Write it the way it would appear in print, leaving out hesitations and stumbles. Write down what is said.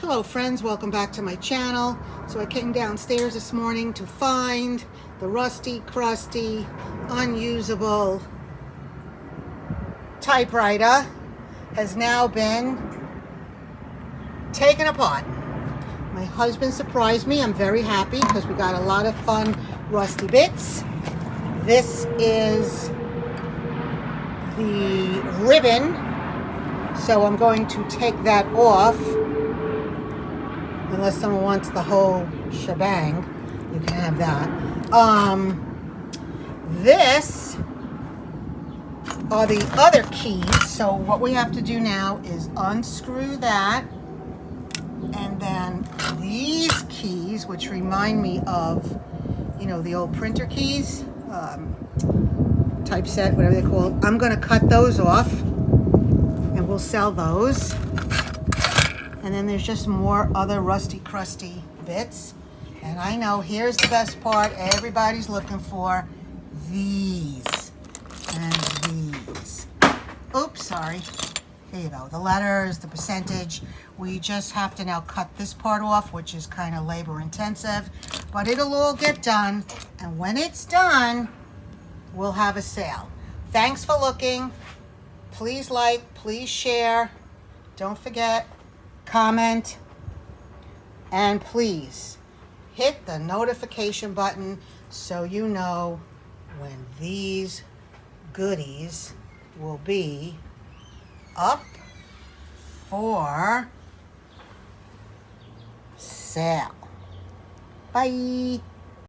Hello friends, welcome back to my channel. So I came downstairs this morning to find the rusty, crusty, unusable typewriter has now been taken apart. My husband surprised me. I'm very happy because we got a lot of fun rusty bits. This is the ribbon, so I'm going to take that off. Unless someone wants the whole shebang, you can have that. This are the other keys. So what we have to do now is unscrew that. And then these keys, which remind me of, you know, the old printer keys, typeset, whatever they call it. I'm going to cut those off and we'll sell those. And then there's just more other rusty, crusty bits. And I know, here's the best part everybody's looking for. These and these. Oops, sorry. There you go. The letters, the percentage. We just have to now cut this part off, which is kind of labor intensive. But it'll all get done. And when it's done, we'll have a sale. Thanks for looking. Please like, please share. Don't forget, comment, and please hit the notification button so you know when these goodies will be up for sale. Bye.